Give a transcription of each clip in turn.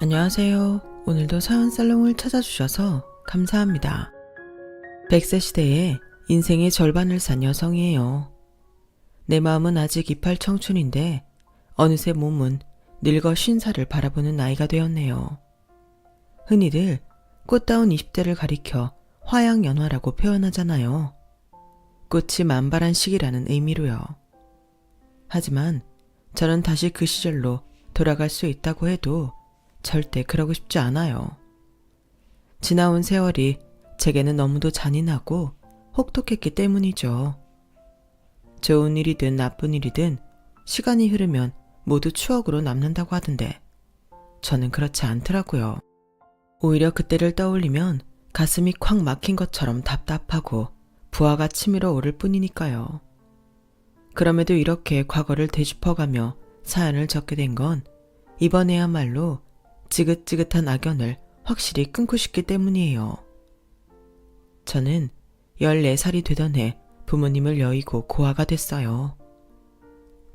안녕하세요. 오늘도 사연살롱을 찾아주셔서 감사합니다. 100세 시대에 인생의 절반을 산 여성이에요. 내 마음은 아직 이팔 청춘인데 어느새 몸은 늙어 50살을 바라보는 나이가 되었네요. 흔히들 꽃다운 20대를 가리켜 화양연화라고 표현하잖아요. 꽃이 만발한 시기라는 의미로요. 하지만 저는 다시 그 시절로 돌아갈 수 있다고 해도 절대 그러고 싶지 않아요. 지나온 세월이 제게는 너무도 잔인하고 혹독했기 때문이죠. 좋은 일이든 나쁜 일이든 시간이 흐르면 모두 추억으로 남는다고 하던데 저는 그렇지 않더라고요. 오히려 그때를 떠올리면 가슴이 콱 막힌 것처럼 답답하고 부하가 치밀어 오를 뿐이니까요. 그럼에도 이렇게 과거를 되짚어가며 사연을 적게 된 건 이번에야말로 지긋지긋한 악연을 확실히 끊고 싶기 때문이에요. 저는 14살이 되던 해 부모님을 여의고 고아가 됐어요.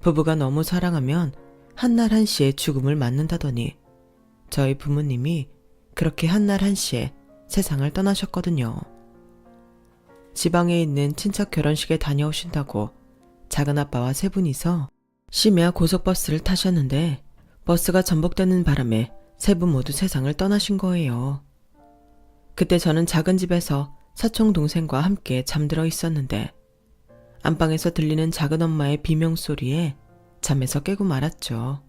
부부가 너무 사랑하면 한날 한시에 죽음을 맞는다더니 저희 부모님이 그렇게 한날 한시에 세상을 떠나셨거든요. 지방에 있는 친척 결혼식에 다녀오신다고 작은아빠와 세 분이서 심야 고속버스를 타셨는데 버스가 전복되는 바람에 세 분 모두 세상을 떠나신 거예요. 그때 저는 작은 집에서 사촌 동생과 함께 잠들어 있었는데 안방에서 들리는 작은 엄마의 비명소리에 잠에서 깨고 말았죠.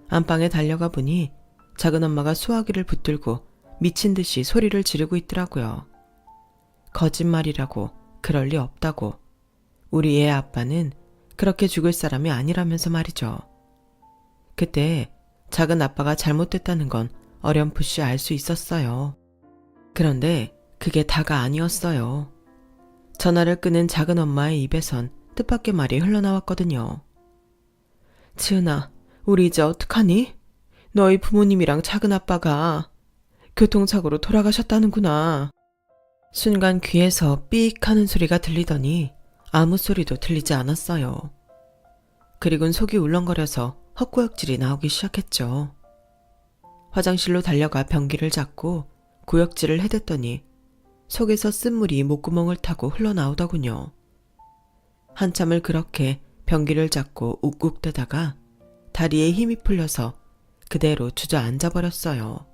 안방에 달려가 보니 작은 엄마가 수화기를 붙들고 미친 듯이 소리를 지르고 있더라고요. 거짓말이라고, 그럴 리 없다고. 우리 애 아빠는 그렇게 죽을 사람이 아니라면서 말이죠. 그때 작은 아빠가 잘못됐다는 건 어렴풋이 알 수 있었어요. 그런데 그게 다가 아니었어요. 전화를 끄는 작은 엄마의 입에선 뜻밖의 말이 흘러나왔거든요. 지은아, 우리 이제 어떡하니? 너희 부모님이랑 작은 아빠가 교통사고로 돌아가셨다는구나. 순간 귀에서 삑 하는 소리가 들리더니 아무 소리도 들리지 않았어요. 그리곤 속이 울렁거려서 헛구역질이 나오기 시작했죠. 화장실로 달려가 변기를 잡고 구역질을 해댔더니 속에서 쓴물이 목구멍을 타고 흘러나오더군요. 한참을 그렇게 변기를 잡고 욱욱대다가 다리에 힘이 풀려서 그대로 주저앉아 버렸어요.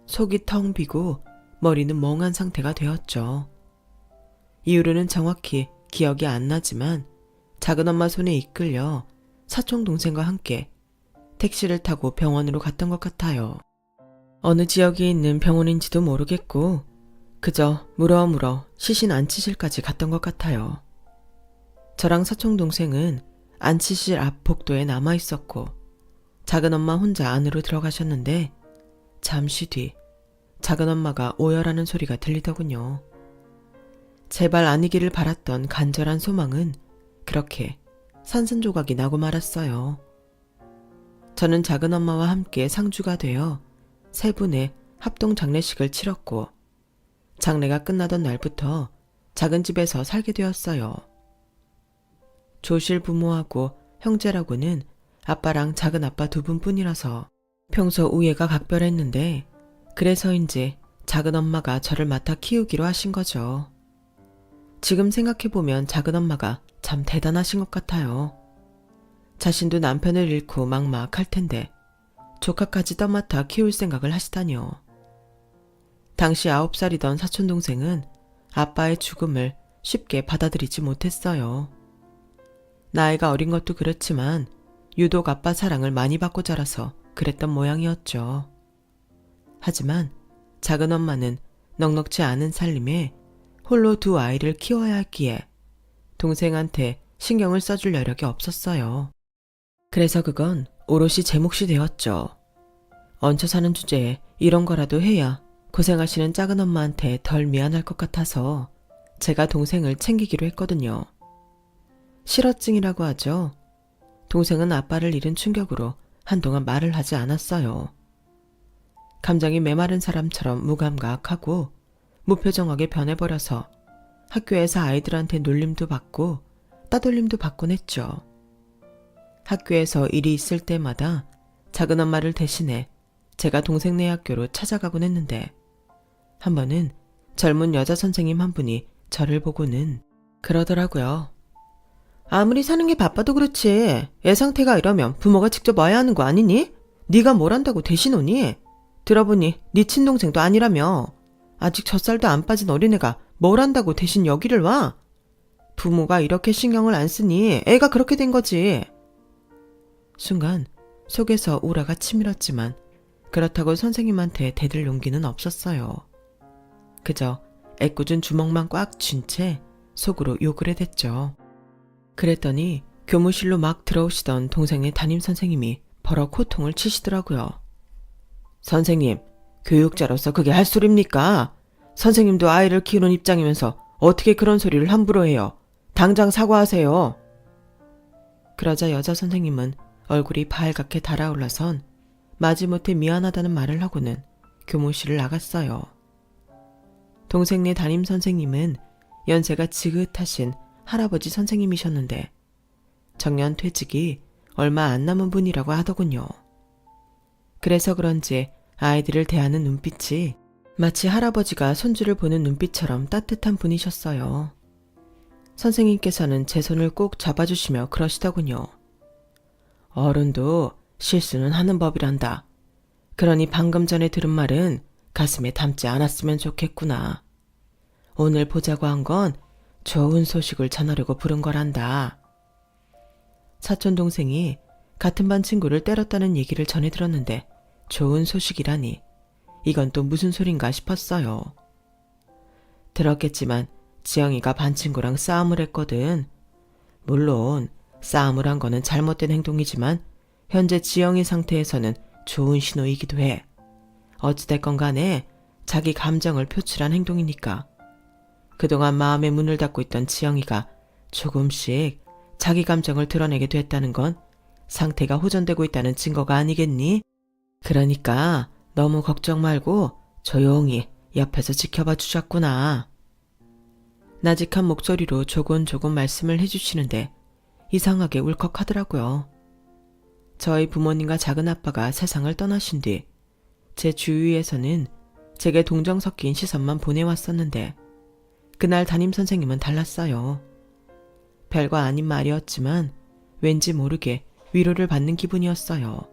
속이 텅 비고 머리는 멍한 상태가 되었죠. 이후로는 정확히 기억이 안 나지만 작은엄마 손에 이끌려 사촌 동생과 함께 택시를 타고 병원으로 갔던 것 같아요. 어느 지역에 있는 병원인지도 모르겠고 그저 물어물어 시신 안치실까지 갔던 것 같아요. 저랑 사촌 동생은 안치실 앞 복도에 남아 있었고 작은엄마 혼자 안으로 들어가셨는데 잠시 뒤 작은엄마가 오열하는 소리가 들리더군요. 제발 아니기를 바랐던 간절한 소망은 그렇게 산산조각이 나고 말았어요. 저는 작은엄마와 함께 상주가 되어 세 분의 합동 장례식을 치렀고 장례가 끝나던 날부터 작은 집에서 살게 되었어요. 조실 부모하고 형제라고는 아빠랑 작은아빠 두 분뿐이라서 평소 우애가 각별했는데 그래서인지 작은엄마가 저를 맡아 키우기로 하신 거죠. 지금 생각해보면 작은엄마가 참 대단하신 것 같아요. 자신도 남편을 잃고 막막할 텐데 조카까지 떠맡아 키울 생각을 하시다니요. 당시 9살이던 사촌동생은 아빠의 죽음을 쉽게 받아들이지 못했어요. 나이가 어린 것도 그렇지만 유독 아빠 사랑을 많이 받고 자라서 그랬던 모양이었죠. 하지만 작은엄마는 넉넉지 않은 살림에 홀로 두 아이를 키워야 했기에 동생한테 신경을 써줄 여력이 없었어요. 그래서 그건 오롯이 제 몫이 되었죠. 얹혀 사는 주제에 이런 거라도 해야 고생하시는 작은 엄마한테 덜 미안할 것 같아서 제가 동생을 챙기기로 했거든요. 실어증이라고 하죠. 동생은 아빠를 잃은 충격으로 한동안 말을 하지 않았어요. 감정이 메마른 사람처럼 무감각하고 무표정하게 변해버려서 학교에서 아이들한테 놀림도 받고 따돌림도 받곤 했죠. 학교에서 일이 있을 때마다 작은엄마를 대신해 제가 동생네 학교로 찾아가곤 했는데 한 번은 젊은 여자 선생님 한 분이 저를 보고는 그러더라고요. 아무리 사는 게 바빠도 그렇지 애 상태가 이러면 부모가 직접 와야 하는 거 아니니? 네가 뭘 한다고 대신 오니? 들어보니 네 친동생도 아니라며. 아직 젖살도 안 빠진 어린애가 뭘 한다고 대신 여기를 와? 부모가 이렇게 신경을 안 쓰니 애가 그렇게 된 거지. 순간 속에서 우라가 치밀었지만 그렇다고 선생님한테 대들 용기는 없었어요. 그저 애꿎은 주먹만 꽉 쥔 채 속으로 욕을 해댔죠. 그랬더니 교무실로 막 들어오시던 동생의 담임선생님이 버럭 호통을 치시더라고요. 선생님, 교육자로서 그게 할 소리입니까? 선생님도 아이를 키우는 입장이면서 어떻게 그런 소리를 함부로 해요? 당장 사과하세요. 그러자 여자 선생님은 얼굴이 발갛게 달아올라선 마지못해 미안하다는 말을 하고는 교무실을 나갔어요. 동생네 담임선생님은 연세가 지긋하신 할아버지 선생님이셨는데 정년 퇴직이 얼마 안 남은 분이라고 하더군요. 그래서 그런지 아이들을 대하는 눈빛이 마치 할아버지가 손주를 보는 눈빛처럼 따뜻한 분이셨어요. 선생님께서는 제 손을 꼭 잡아주시며 그러시더군요. 어른도 실수는 하는 법이란다. 그러니 방금 전에 들은 말은 가슴에 담지 않았으면 좋겠구나. 오늘 보자고 한 건 좋은 소식을 전하려고 부른 거란다. 사촌 동생이 같은 반 친구를 때렸다는 얘기를 전해 들었는데 좋은 소식이라니 이건 또 무슨 소린가 싶었어요. 들었겠지만 지영이가 반 친구랑 싸움을 했거든. 물론 싸움을 한 거는 잘못된 행동이지만 현재 지영이 상태에서는 좋은 신호이기도 해. 어찌됐건 간에 자기 감정을 표출한 행동이니까. 그동안 마음의 문을 닫고 있던 지영이가 조금씩 자기 감정을 드러내게 됐다는 건 상태가 호전되고 있다는 증거가 아니겠니? 그러니까 너무 걱정 말고 조용히 옆에서 지켜봐 주셨구나. 나직한 목소리로 조곤조곤 말씀을 해주시는데 이상하게 울컥하더라고요. 저희 부모님과 작은아빠가 세상을 떠나신 뒤 제 주위에서는 제게 동정 섞인 시선만 보내왔었는데 그날 담임선생님은 달랐어요. 별거 아닌 말이었지만 왠지 모르게 위로를 받는 기분이었어요.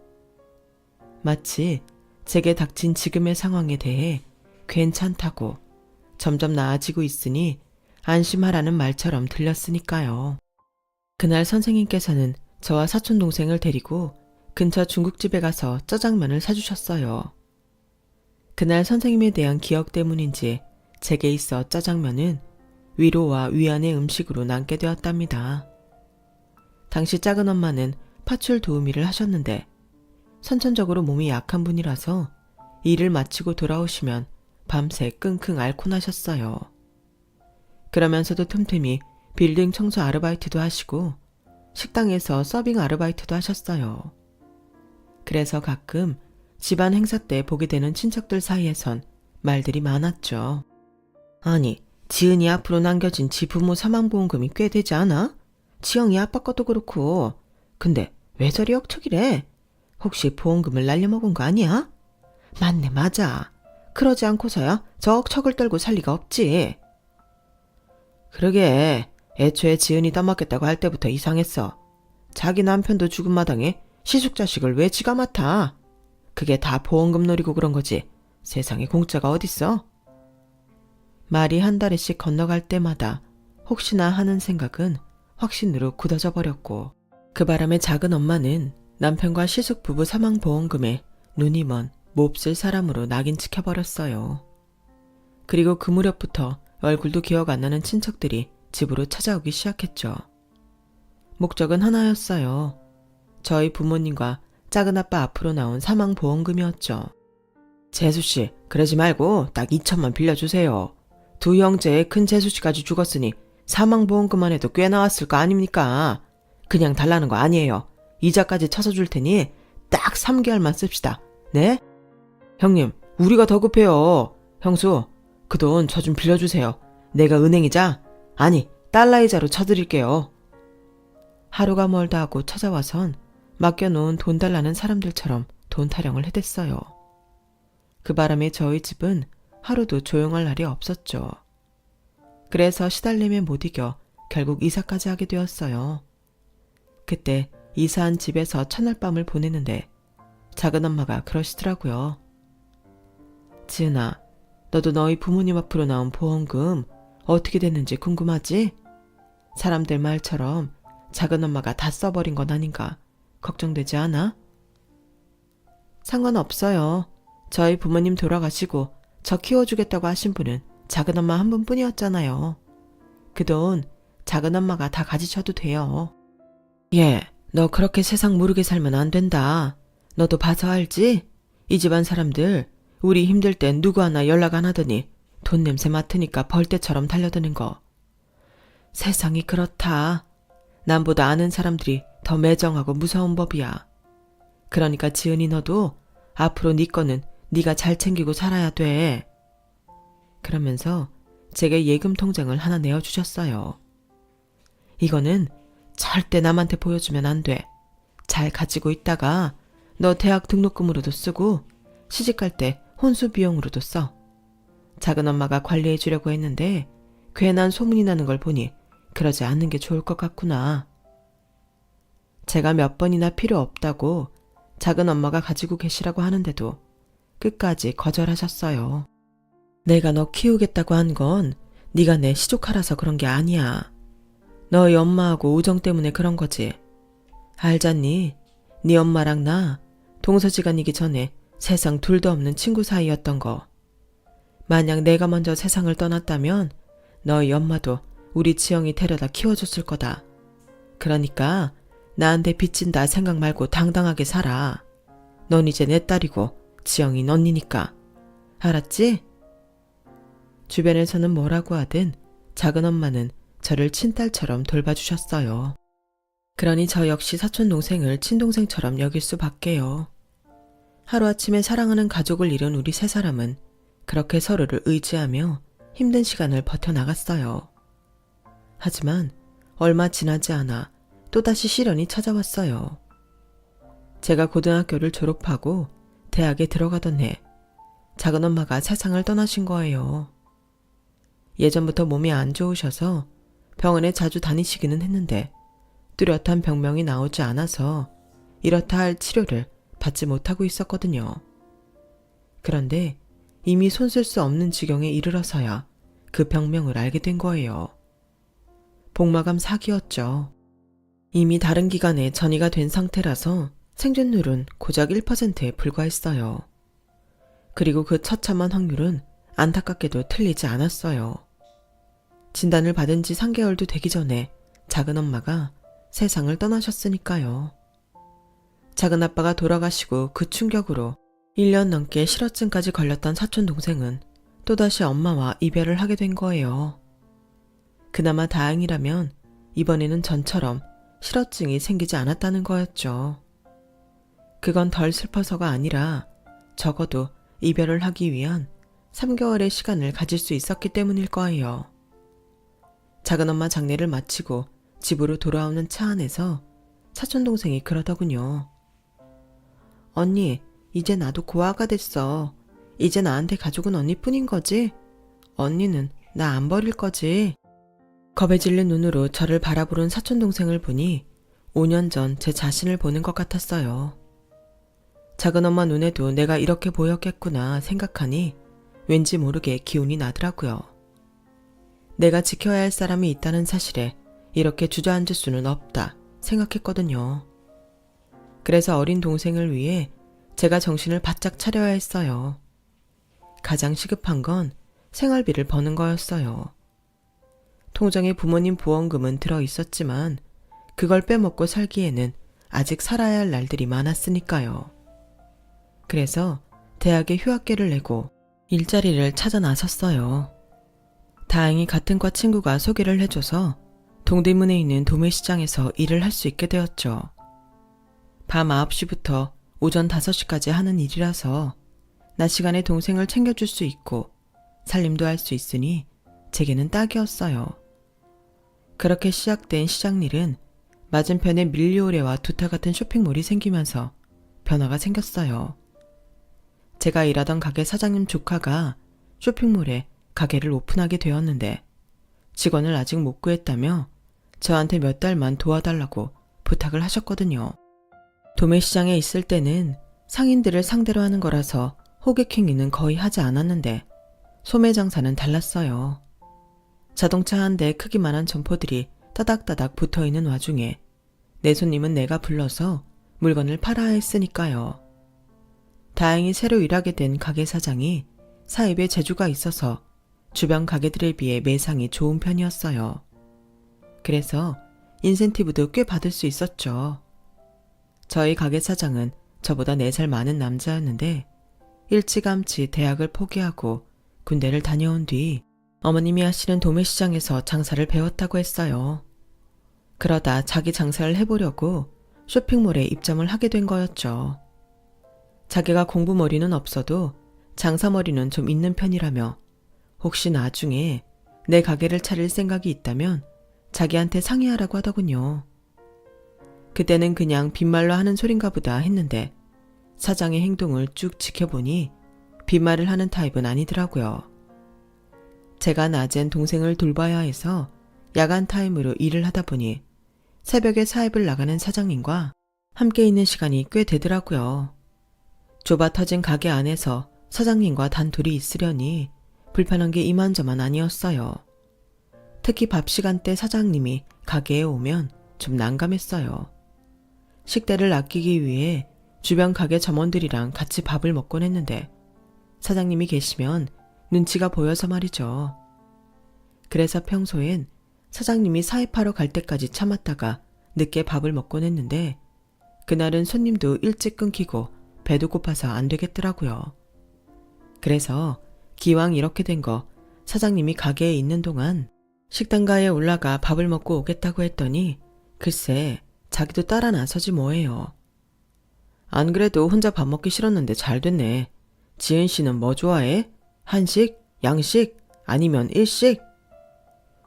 마치 제게 닥친 지금의 상황에 대해 괜찮다고 점점 나아지고 있으니 안심하라는 말처럼 들렸으니까요. 그날 선생님께서는 저와 사촌 동생을 데리고 근처 중국집에 가서 짜장면을 사주셨어요. 그날 선생님에 대한 기억 때문인지 제게 있어 짜장면은 위로와 위안의 음식으로 남게 되었답니다. 당시 작은 엄마는 파출 도우미를 하셨는데 선천적으로 몸이 약한 분이라서 일을 마치고 돌아오시면 밤새 끙끙 앓고 나셨어요. 그러면서도 틈틈이 빌딩 청소 아르바이트도 하시고 식당에서 서빙 아르바이트도 하셨어요. 그래서 가끔 집안 행사 때 보게 되는 친척들 사이에선 말들이 많았죠. 아니, 지은이 앞으로 남겨진 지 부모 사망보험금이 꽤 되지 않아? 지영이 아빠 것도 그렇고. 근데 왜 저리 억척이래? 혹시 보험금을 날려먹은 거 아니야? 맞네, 맞아. 그러지 않고서야 저 억척을 떨고 살 리가 없지. 그러게, 애초에 지은이 떠맡겠다고 할 때부터 이상했어. 자기 남편도 죽은 마당에 시숙자식을 왜 지가 맡아? 그게 다 보험금 노리고 그런 거지. 세상에 공짜가 어딨어? 말이 한 달에씩 건너갈 때마다 혹시나 하는 생각은 확신으로 굳어져 버렸고 그 바람에 작은 엄마는 남편과 시숙 부부 사망보험금에 눈이 먼 몹쓸 사람으로 낙인 찍혀버렸어요. 그리고 그 무렵부터 얼굴도 기억 안 나는 친척들이 집으로 찾아오기 시작했죠. 목적은 하나였어요. 저희 부모님과 작은아빠 앞으로 나온 사망보험금이었죠. 재수씨, 그러지 말고 딱 2천만 빌려주세요. 두 형제의 큰 재수씨까지 죽었으니 사망보험금만 해도 꽤 나왔을 거 아닙니까? 그냥 달라는 거 아니에요. 이자까지 쳐서 줄 테니 딱 3개월만 씁시다. 네? 형님, 우리가 더 급해요. 형수, 그 돈 저 좀 빌려주세요. 내가 은행이자, 아니 달러이자로 쳐드릴게요. 하루가 멀다 하고 찾아와선 맡겨놓은 돈 달라는 사람들처럼 돈 타령을 해댔어요. 그 바람에 저희 집은 하루도 조용할 날이 없었죠. 그래서 시달림에 못 이겨 결국 이사까지 하게 되었어요. 그때 이사한 집에서 첫날 밤을 보내는데 작은엄마가 그러시더라고요. 지은아, 너도 너희 부모님 앞으로 나온 보험금 어떻게 됐는지 궁금하지? 사람들 말처럼 작은엄마가 다 써버린 건 아닌가 걱정되지 않아? 상관없어요. 저희 부모님 돌아가시고 저 키워주겠다고 하신 분은 작은엄마 한 분뿐이었잖아요. 그 돈 작은엄마가 다 가지셔도 돼요. 예, 너 그렇게 세상 모르게 살면 안 된다. 너도 봐서 알지? 이 집안 사람들 우리 힘들 땐 누구 하나 연락 안 하더니 돈 냄새 맡으니까 벌떼처럼 달려드는 거. 세상이 그렇다. 남보다 아는 사람들이 더 매정하고 무서운 법이야. 그러니까 지은이 너도 앞으로 네 거는 네가 잘 챙기고 살아야 돼. 그러면서 제게 예금 통장을 하나 내어주셨어요. 이거는 절대 남한테 보여주면 안 돼. 잘 가지고 있다가 너 대학 등록금으로도 쓰고 시집갈 때 혼수 비용으로도 써. 작은엄마가 관리해 주려고 했는데 괜한 소문이 나는 걸 보니 그러지 않는 게 좋을 것 같구나. 제가 몇 번이나 필요 없다고 작은엄마가 가지고 계시라고 하는데도 끝까지 거절하셨어요. 내가 너 키우겠다고 한 건 네가 내 시조카라서 그런 게 아니야. 너희 엄마하고 우정 때문에 그런 거지. 알잖니? 네 엄마랑 나 동서지간이기 전에 세상 둘도 없는 친구 사이였던 거. 만약 내가 먼저 세상을 떠났다면 너희 엄마도 우리 지영이 데려다 키워줬을 거다. 그러니까 나한테 빚진다 생각 말고 당당하게 살아. 넌 이제 내 딸이고 지영이는 언니니까. 알았지? 주변에서는 뭐라고 하든 작은엄마는 저를 친딸처럼 돌봐주셨어요. 그러니 저 역시 사촌동생을 친동생처럼 여길 수밖에요. 하루아침에 사랑하는 가족을 잃은 우리 세 사람은 그렇게 서로를 의지하며 힘든 시간을 버텨나갔어요. 하지만 얼마 지나지 않아 또다시 시련이 찾아왔어요. 제가 고등학교를 졸업하고 대학에 들어가던 해 작은엄마가 세상을 떠나신 거예요. 예전부터 몸이 안 좋으셔서 병원에 자주 다니시기는 했는데 뚜렷한 병명이 나오지 않아서 이렇다 할 치료를 받지 못하고 있었거든요. 그런데 이미 손쓸 수 없는 지경에 이르러서야 그 병명을 알게 된 거예요. 복마감 4기였죠. 이미 다른 기관에 전이가 된 상태라서 생존율은 고작 1%에 불과했어요. 그리고 그 처참한 확률은 안타깝게도 틀리지 않았어요. 진단을 받은 지 3개월도 되기 전에 작은엄마가 세상을 떠나셨으니까요. 작은아빠가 돌아가시고 그 충격으로 1년 넘게 실어증까지 걸렸던 사촌동생은 또다시 엄마와 이별을 하게 된 거예요. 그나마 다행이라면 이번에는 전처럼 실어증이 생기지 않았다는 거였죠. 그건 덜 슬퍼서가 아니라 적어도 이별을 하기 위한 3개월의 시간을 가질 수 있었기 때문일 거예요. 작은엄마 장례를 마치고 집으로 돌아오는 차 안에서 사촌동생이 그러더군요. 언니, 이제 나도 고아가 됐어. 이제 나한테 가족은 언니뿐인 거지? 언니는 나 안 버릴 거지? 겁에 질린 눈으로 저를 바라보는 사촌동생을 보니 5년 전 제 자신을 보는 것 같았어요. 작은엄마 눈에도 내가 이렇게 보였겠구나 생각하니 왠지 모르게 기운이 나더라고요. 내가 지켜야 할 사람이 있다는 사실에 이렇게 주저앉을 수는 없다 생각했거든요. 그래서 어린 동생을 위해 제가 정신을 바짝 차려야 했어요. 가장 시급한 건 생활비를 버는 거였어요. 통장에 부모님 보험금은 들어 있었지만 그걸 빼먹고 살기에는 아직 살아야 할 날들이 많았으니까요. 그래서 대학에 휴학계를 내고 일자리를 찾아 나섰어요. 다행히 같은 과 친구가 소개를 해줘서 동대문에 있는 도매시장에서 일을 할 수 있게 되었죠. 밤 9시부터 오전 5시까지 하는 일이라서 낮 시간에 동생을 챙겨줄 수 있고 살림도 할 수 있으니 제게는 딱이었어요. 그렇게 시작된 시장일은 맞은편에 밀리오레와 두타 같은 쇼핑몰이 생기면서 변화가 생겼어요. 제가 일하던 가게 사장님 조카가 쇼핑몰에 가게를 오픈하게 되었는데 직원을 아직 못 구했다며 저한테 몇 달만 도와달라고 부탁을 하셨거든요. 도매시장에 있을 때는 상인들을 상대로 하는 거라서 호객행위는 거의 하지 않았는데 소매 장사는 달랐어요. 자동차 한 대 크기만한 점포들이 따닥따닥 붙어있는 와중에 내 손님은 내가 불러서 물건을 팔아야 했으니까요. 다행히 새로 일하게 된 가게 사장이 사입에 재주가 있어서 주변 가게들에 비해 매상이 좋은 편이었어요. 그래서 인센티브도 꽤 받을 수 있었죠. 저희 가게 사장은 저보다 4살 많은 남자였는데 일찌감치 대학을 포기하고 군대를 다녀온 뒤 어머님이 하시는 도매시장에서 장사를 배웠다고 했어요. 그러다 자기 장사를 해보려고 쇼핑몰에 입점을 하게 된 거였죠. 자기가 공부머리는 없어도 장사머리는 좀 있는 편이라며 혹시 나중에 내 가게를 차릴 생각이 있다면 자기한테 상의하라고 하더군요. 그때는 그냥 빈말로 하는 소린가 보다 했는데 사장의 행동을 쭉 지켜보니 빈말을 하는 타입은 아니더라고요. 제가 낮엔 동생을 돌봐야 해서 야간 타임으로 일을 하다 보니 새벽에 사입을 나가는 사장님과 함께 있는 시간이 꽤 되더라고요. 좁아 터진 가게 안에서 사장님과 단둘이 있으려니 불편한 게 이만저만 아니었어요. 특히 밥 시간대 사장님이 가게에 오면 좀 난감했어요. 식대를 아끼기 위해 주변 가게 점원들이랑 같이 밥을 먹곤 했는데 사장님이 계시면 눈치가 보여서 말이죠. 그래서 평소엔 사장님이 사입하러 갈 때까지 참았다가 늦게 밥을 먹곤 했는데 그날은 손님도 일찍 끊기고 배도 고파서 안 되겠더라고요. 그래서 기왕 이렇게 된 거 사장님이 가게에 있는 동안 식당가에 올라가 밥을 먹고 오겠다고 했더니 글쎄 자기도 따라 나서지 뭐예요. 안 그래도 혼자 밥 먹기 싫었는데 잘 됐네. 지은 씨는 뭐 좋아해? 한식? 양식? 아니면 일식?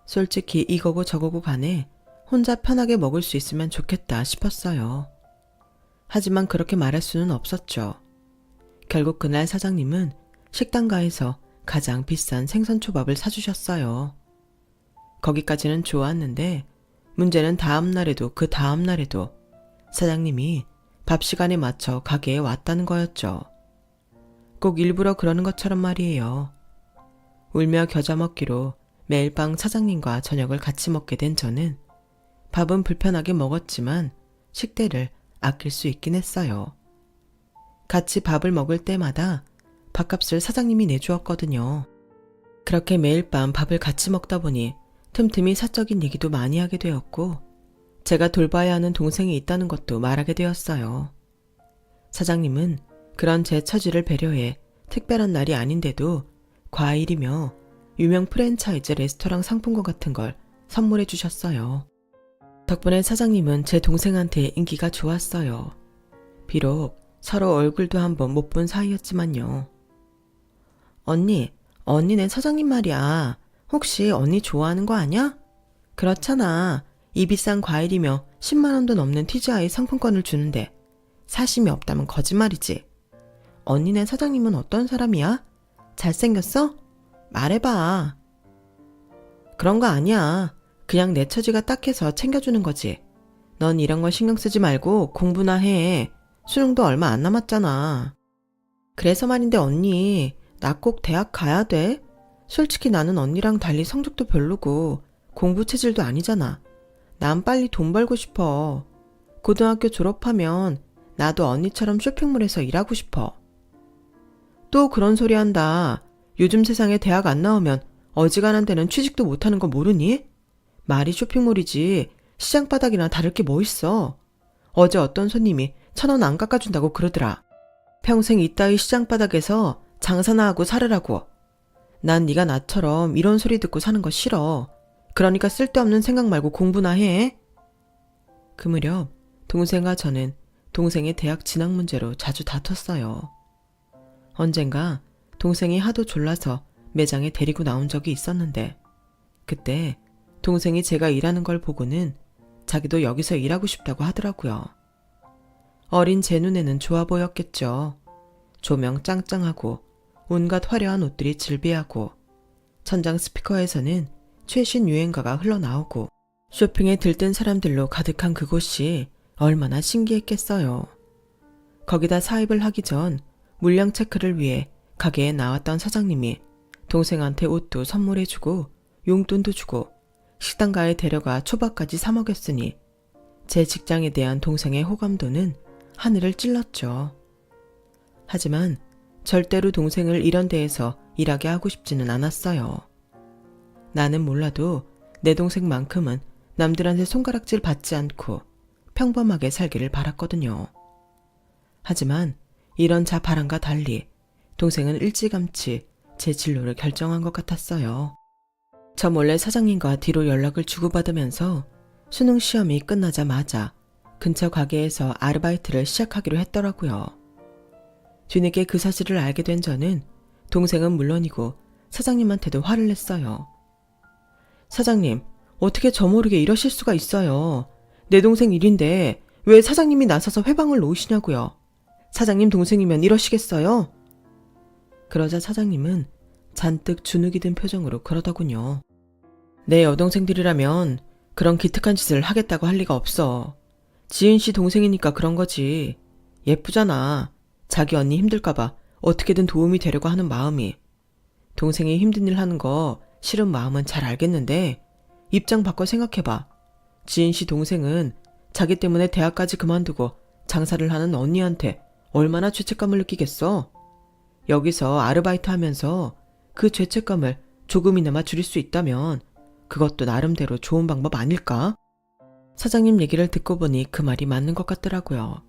솔직히 이거고 저거고 간에 혼자 편하게 먹을 수 있으면 좋겠다 싶었어요. 하지만 그렇게 말할 수는 없었죠. 결국 그날 사장님은 식당가에서 가장 비싼 생선초밥을 사주셨어요. 거기까지는 좋았는데 문제는 다음날에도 그 다음날에도 사장님이 밥 시간에 맞춰 가게에 왔다는 거였죠. 꼭 일부러 그러는 것처럼 말이에요. 울며 겨자 먹기로 매일 밤 사장님과 저녁을 같이 먹게 된 저는 밥은 불편하게 먹었지만 식대를 아낄 수 있긴 했어요. 같이 밥을 먹을 때마다 밥값을 사장님이 내주었거든요. 그렇게 매일 밤 밥을 같이 먹다 보니 틈틈이 사적인 얘기도 많이 하게 되었고 제가 돌봐야 하는 동생이 있다는 것도 말하게 되었어요. 사장님은 그런 제 처지를 배려해 특별한 날이 아닌데도 과일이며 유명 프랜차이즈 레스토랑 상품권 같은 걸 선물해 주셨어요. 덕분에 사장님은 제 동생한테 인기가 좋았어요. 비록 서로 얼굴도 한번 못 본 사이였지만요. 언니 내 사장님 말이야. 혹시 언니 좋아하는 거 아냐? 그렇잖아. 이 비싼 과일이며 10만 원도 넘는 TGI 상품권을 주는데 사심이 없다면 거짓말이지. 언니네 사장님은 어떤 사람이야? 잘생겼어? 말해봐. 그런 거 아니야. 그냥 내 처지가 딱해서 챙겨주는 거지. 넌 이런 거 신경 쓰지 말고 공부나 해. 수능도 얼마 안 남았잖아. 그래서 말인데 언니, 나 꼭 대학 가야 돼? 솔직히 나는 언니랑 달리 성적도 별로고 공부 체질도 아니잖아. 난 빨리 돈 벌고 싶어. 고등학교 졸업하면 나도 언니처럼 쇼핑몰에서 일하고 싶어. 또 그런 소리 한다. 요즘 세상에 대학 안 나오면 어지간한 데는 취직도 못하는 거 모르니? 말이 쇼핑몰이지 시장 바닥이나 다를 게 뭐 있어. 어제 어떤 손님이 1,000원 안 깎아준다고 그러더라. 평생 이따위 시장 바닥에서 장사나 하고 살으라고. 난 네가 나처럼 이런 소리 듣고 사는 거 싫어. 그러니까 쓸데없는 생각 말고 공부나 해. 그 무렵 동생과 저는 동생의 대학 진학 문제로 자주 다퉜어요. 언젠가 동생이 하도 졸라서 매장에 데리고 나온 적이 있었는데 그때 동생이 제가 일하는 걸 보고는 자기도 여기서 일하고 싶다고 하더라고요. 어린 제 눈에는 좋아 보였겠죠. 조명 짱짱하고 온갖 화려한 옷들이 질비하고 천장 스피커에서는 최신 유행가가 흘러나오고 쇼핑에 들뜬 사람들로 가득한 그곳이 얼마나 신기했겠어요. 거기다 사입을 하기 전 물량 체크를 위해 가게에 나왔던 사장님이 동생한테 옷도 선물해주고 용돈도 주고 식당가에 데려가 초밥까지 사 먹였으니 제 직장에 대한 동생의 호감도는 하늘을 찔렀죠. 하지만 절대로 동생을 이런 데에서 일하게 하고 싶지는 않았어요. 나는 몰라도 내 동생만큼은 남들한테 손가락질 받지 않고 평범하게 살기를 바랐거든요. 하지만 이런 자바람과 달리 동생은 일찌감치 제 진로를 결정한 것 같았어요. 저 몰래 사장님과 뒤로 연락을 주고받으면서 수능 시험이 끝나자마자 근처 가게에서 아르바이트를 시작하기로 했더라고요. 뒤늦게 그 사실을 알게 된 저는 동생은 물론이고 사장님한테도 화를 냈어요. 사장님, 어떻게 저 모르게 이러실 수가 있어요. 내 동생 일인데 왜 사장님이 나서서 회방을 놓으시냐고요. 사장님 동생이면 이러시겠어요? 그러자 사장님은 잔뜩 주눅이 든 표정으로 그러더군요. 내 여동생들이라면 그런 기특한 짓을 하겠다고 할 리가 없어. 지은 씨 동생이니까 그런 거지. 예쁘잖아. 자기 언니 힘들까봐 어떻게든 도움이 되려고 하는 마음이. 동생이 힘든 일 하는 거 싫은 마음은 잘 알겠는데 입장 바꿔 생각해봐. 지은 씨 동생은 자기 때문에 대학까지 그만두고 장사를 하는 언니한테 얼마나 죄책감을 느끼겠어? 여기서 아르바이트 하면서 그 죄책감을 조금이나마 줄일 수 있다면 그것도 나름대로 좋은 방법 아닐까? 사장님 얘기를 듣고 보니 그 말이 맞는 것 같더라고요.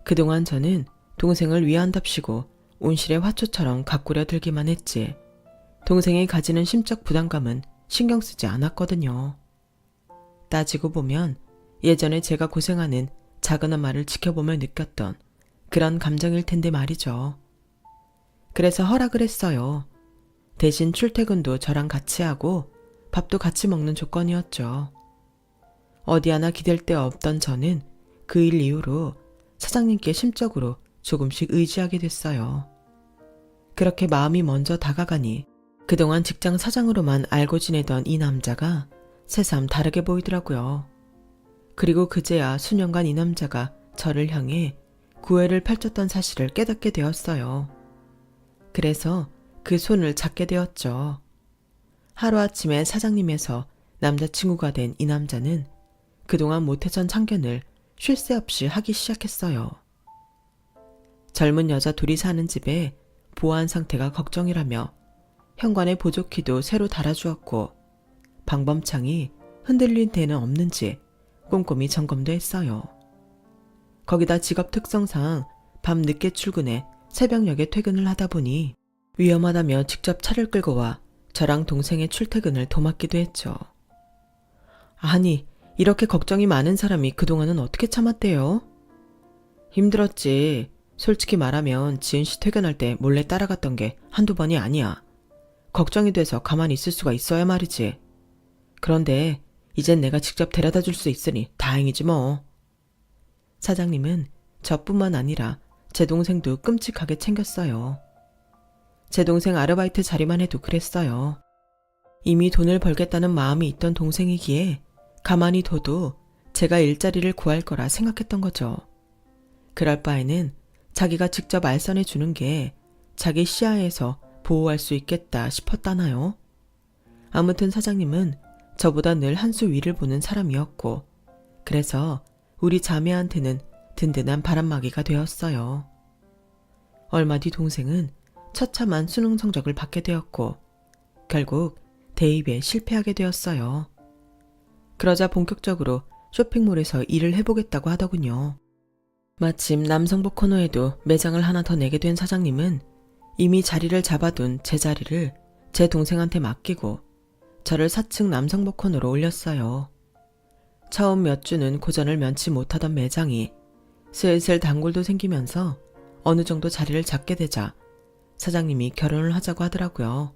그동안 저는 동생을 위한답시고 온실의 화초처럼 가꾸려 들기만 했지 동생이 가지는 심적 부담감은 신경 쓰지 않았거든요. 따지고 보면 예전에 제가 고생하는 작은 엄마를 지켜보며 느꼈던 그런 감정일 텐데 말이죠. 그래서 허락을 했어요. 대신 출퇴근도 저랑 같이 하고 밥도 같이 먹는 조건이었죠. 어디 하나 기댈 데 없던 저는 그 일 이후로 사장님께 심적으로 조금씩 의지하게 됐어요. 그렇게 마음이 먼저 다가가니 그동안 직장 사장으로만 알고 지내던 이 남자가 새삼 다르게 보이더라고요. 그리고 그제야 수년간 이 남자가 저를 향해 구애를 펼쳤던 사실을 깨닫게 되었어요. 그래서 그 손을 잡게 되었죠. 하루아침에 사장님에서 남자친구가 된 이 남자는 그동안 못해선 참견을 쉴 새 없이 하기 시작했어요. 젊은 여자 둘이 사는 집에 보안 상태가 걱정이라며 현관의 보조키도 새로 달아주었고 방범창이 흔들린 데는 없는지 꼼꼼히 점검도 했어요. 거기다 직업 특성상 밤 늦게 출근해 새벽녘에 퇴근을 하다 보니 위험하다며 직접 차를 끌고 와 저랑 동생의 출퇴근을 도맡기도 했죠. 아니, 이렇게 걱정이 많은 사람이 그동안은 어떻게 참았대요? 힘들었지. 솔직히 말하면 지은 씨 퇴근할 때 몰래 따라갔던 게 한두 번이 아니야. 걱정이 돼서 가만히 있을 수가 있어야 말이지. 그런데 이젠 내가 직접 데려다 줄 수 있으니 다행이지 뭐. 사장님은 저뿐만 아니라 제 동생도 끔찍하게 챙겼어요. 제 동생 아르바이트 자리만 해도 그랬어요. 이미 돈을 벌겠다는 마음이 있던 동생이기에 가만히 둬도 제가 일자리를 구할 거라 생각했던 거죠. 그럴 바에는 자기가 직접 알선해 주는 게 자기 시야에서 보호할 수 있겠다 싶었다나요? 아무튼 사장님은 저보다 늘 한 수 위를 보는 사람이었고 그래서 우리 자매한테는 든든한 바람막이가 되었어요. 얼마 뒤 동생은 처참한 수능 성적을 받게 되었고 결국 대입에 실패하게 되었어요. 그러자 본격적으로 쇼핑몰에서 일을 해보겠다고 하더군요. 마침 남성복 코너에도 매장을 하나 더 내게 된 사장님은 이미 자리를 잡아둔 제 자리를 제 동생한테 맡기고 저를 4층 남성복 코너로 올렸어요. 처음 몇 주는 고전을 면치 못하던 매장이 슬슬 단골도 생기면서 어느 정도 자리를 잡게 되자 사장님이 결혼을 하자고 하더라고요.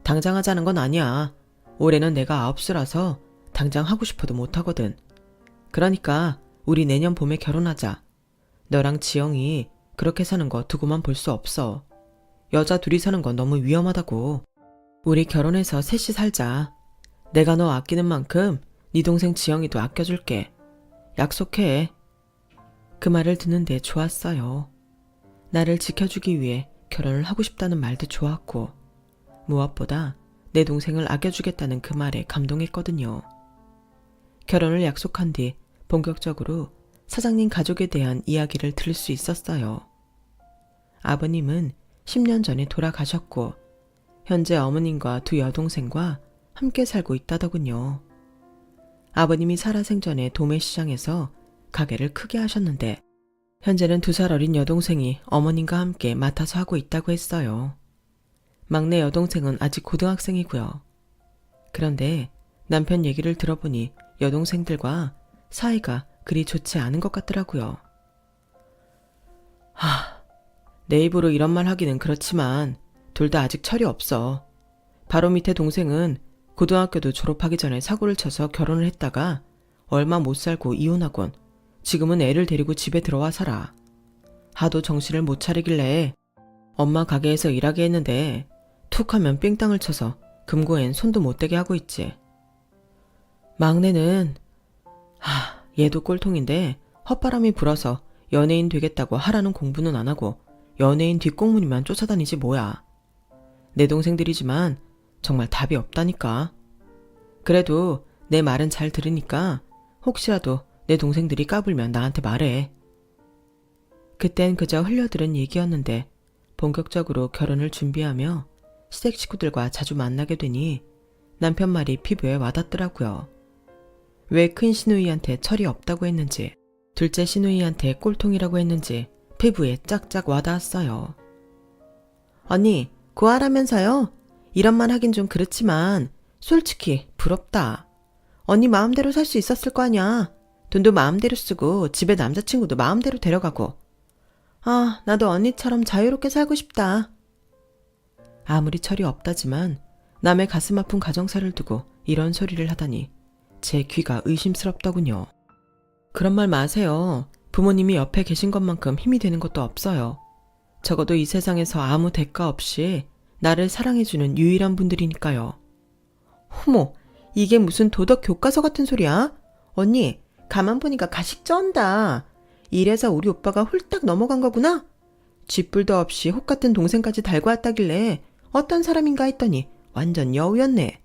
당장 하자는 건 아니야. 올해는 내가 9수라서 당장 하고 싶어도 못하거든. 그러니까 우리 내년 봄에 결혼하자. 너랑 지영이 그렇게 사는 거 두고만 볼 수 없어. 여자 둘이 사는 건 너무 위험하다고. 우리 결혼해서 셋이 살자. 내가 너 아끼는 만큼 네 동생 지영이도 아껴줄게. 약속해. 그 말을 듣는데 좋았어요. 나를 지켜주기 위해 결혼을 하고 싶다는 말도 좋았고, 무엇보다 내 동생을 아껴주겠다는 그 말에 감동했거든요. 결혼을 약속한 뒤 본격적으로 사장님 가족에 대한 이야기를 들을 수 있었어요. 아버님은 10년 전에 돌아가셨고, 현재 어머님과 두 여동생과 함께 살고 있다더군요. 아버님이 살아생전에 도매시장에서 가게를 크게 하셨는데, 현재는 2살 어린 여동생이 어머님과 함께 맡아서 하고 있다고 했어요. 막내 여동생은 아직 고등학생이고요. 그런데 남편 얘기를 들어보니 여동생들과 사이가 그리 좋지 않은 것 같더라고요. 내 입으로 이런 말 하기는 그렇지만 둘 다 아직 철이 없어. 바로 밑에 동생은 고등학교도 졸업하기 전에 사고를 쳐서 결혼을 했다가 얼마 못 살고 이혼하곤 지금은 애를 데리고 집에 들어와 살아. 하도 정신을 못 차리길래 엄마 가게에서 일하게 했는데 툭 하면 삥땅을 쳐서 금고엔 손도 못 대게 하고 있지. 막내는 얘도 꼴통인데 헛바람이 불어서 연예인 되겠다고 하라는 공부는 안 하고 연예인 뒷공문이만 쫓아다니지 뭐야. 내 동생들이지만 정말 답이 없다니까. 그래도 내 말은 잘 들으니까 혹시라도 내 동생들이 까불면 나한테 말해. 그땐 그저 흘려들은 얘기였는데 본격적으로 결혼을 준비하며 시댁 식구들과 자주 만나게 되니 남편 말이 피부에 와닿더라고요. 왜 큰 시누이한테 철이 없다고 했는지, 둘째 시누이한테 꼴통이라고 했는지 피부에 짝짝 와닿았어요. 언니, 고아라면서요? 이런 말 하긴 좀 그렇지만 솔직히 부럽다. 언니 마음대로 살 수 있었을 거 아니야. 돈도 마음대로 쓰고 집에 남자친구도 마음대로 데려가고. 나도 언니처럼 자유롭게 살고 싶다. 아무리 철이 없다지만 남의 가슴 아픈 가정사를 두고 이런 소리를 하다니 제 귀가 의심스럽더군요. 그런 말 마세요. 부모님이 옆에 계신 것만큼 힘이 되는 것도 없어요. 적어도 이 세상에서 아무 대가 없이 나를 사랑해주는 유일한 분들이니까요. 어머, 이게 무슨 도덕 교과서 같은 소리야? 언니, 가만 보니까 가식 쩐다. 이래서 우리 오빠가 홀딱 넘어간 거구나? 쥐뿔도 없이 혹 같은 동생까지 달고 왔다길래 어떤 사람인가 했더니 완전 여우였네.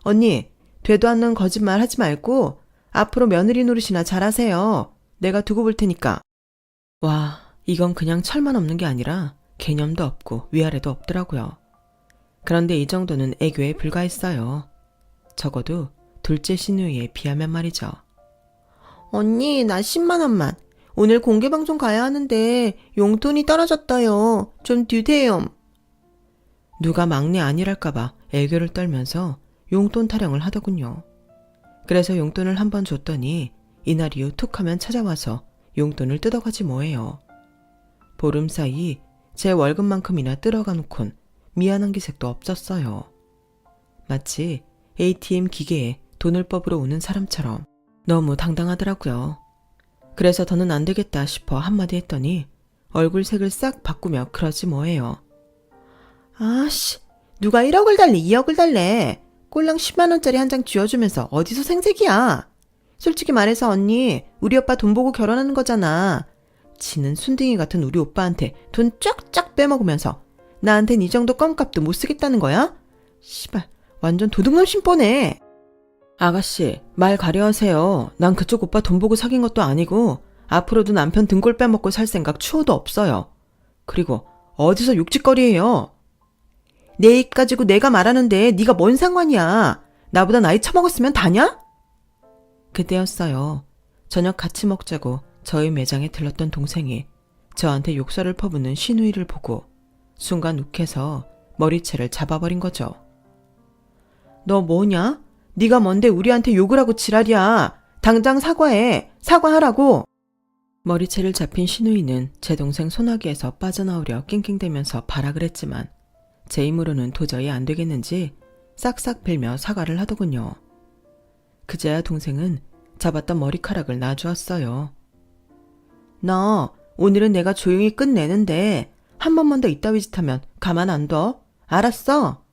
언니, 되도 않는 거짓말 하지 말고 앞으로 며느리 노릇이나 잘하세요. 내가 두고 볼 테니까. 와, 이건 그냥 철만 없는 게 아니라 개념도 없고 위아래도 없더라고요. 그런데 이 정도는 애교에 불과했어요. 적어도 둘째 시누이에 비하면 말이죠. 언니, 나 10만 원만. 오늘 공개방송 가야 하는데 용돈이 떨어졌다요. 좀 주세요. 누가 막내 아니랄까봐 애교를 떨면서 용돈 타령을 하더군요. 그래서 용돈을 한번 줬더니 이날 이후 툭 하면 찾아와서 용돈을 뜯어가지 뭐예요. 보름 사이 제 월급만큼이나 뜯어가 놓곤 미안한 기색도 없었어요. 마치 ATM 기계에 돈을 뽑으러 오는 사람처럼 너무 당당하더라고요. 그래서 더는 안 되겠다 싶어 한마디 했더니 얼굴색을 싹 바꾸며 그러지 뭐예요. 아씨, 누가 1억을 달래 2억을 달래. 꼴랑 10만 원짜리 한 장 쥐어주면서 어디서 생색이야. 솔직히 말해서 언니, 우리 오빠 돈 보고 결혼하는 거잖아. 지는 순둥이 같은 우리 오빠한테 돈 쫙쫙 빼먹으면서 나한텐 이 정도 껌값도 못 쓰겠다는 거야? 씨발, 완전 도둑놈 심보네. 아가씨, 말 가려하세요. 난 그쪽 오빠 돈 보고 사귄 것도 아니고 앞으로도 남편 등골 빼먹고 살 생각 추호도 없어요. 그리고 어디서 육짓거리예요? 내 입 가지고 내가 말하는데 네가 뭔 상관이야. 나보다 나이 처먹었으면 다냐? 그때였어요. 저녁 같이 먹자고 저희 매장에 들렀던 동생이 저한테 욕설을 퍼붓는 시누이를 보고 순간 욱해서 머리채를 잡아버린 거죠. 너 뭐냐? 네가 뭔데 우리한테 욕을 하고 지랄이야. 당장 사과해. 사과하라고. 머리채를 잡힌 시누이는 제 동생 소나기에서 빠져나오려 낑낑대면서 발악을 했지만 제 힘으로는 도저히 안 되겠는지 싹싹 빌며 사과를 하더군요. 그제야 동생은 잡았던 머리카락을 놔주었어요. 너 오늘은 내가 조용히 끝내는데 한 번만 더 이따위 짓 하면 가만 안 둬. 알았어?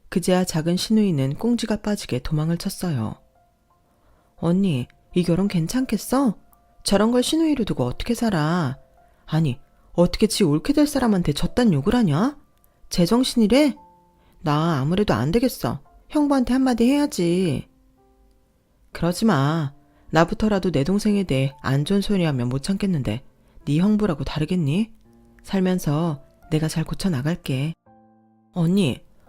그제야 작은 신우이는 꽁지가 빠지게 도망을 쳤어요. 언니, 이 결혼 괜찮겠어? 저런 걸 신우이로 두고 어떻게 살아? 아니, 어떻게 지 옳게 될 사람한테 저딴 욕을 하냐? 제정신이래? 나 아무래도 안 되겠어. 형부한테 한마디 해야지. 그러지 마. 나부터라도 내 동생에 대해 안 좋은 소리 하면 못 참겠는데 네 형부라고 다르겠니? 살면서 내가 잘 고쳐나갈게.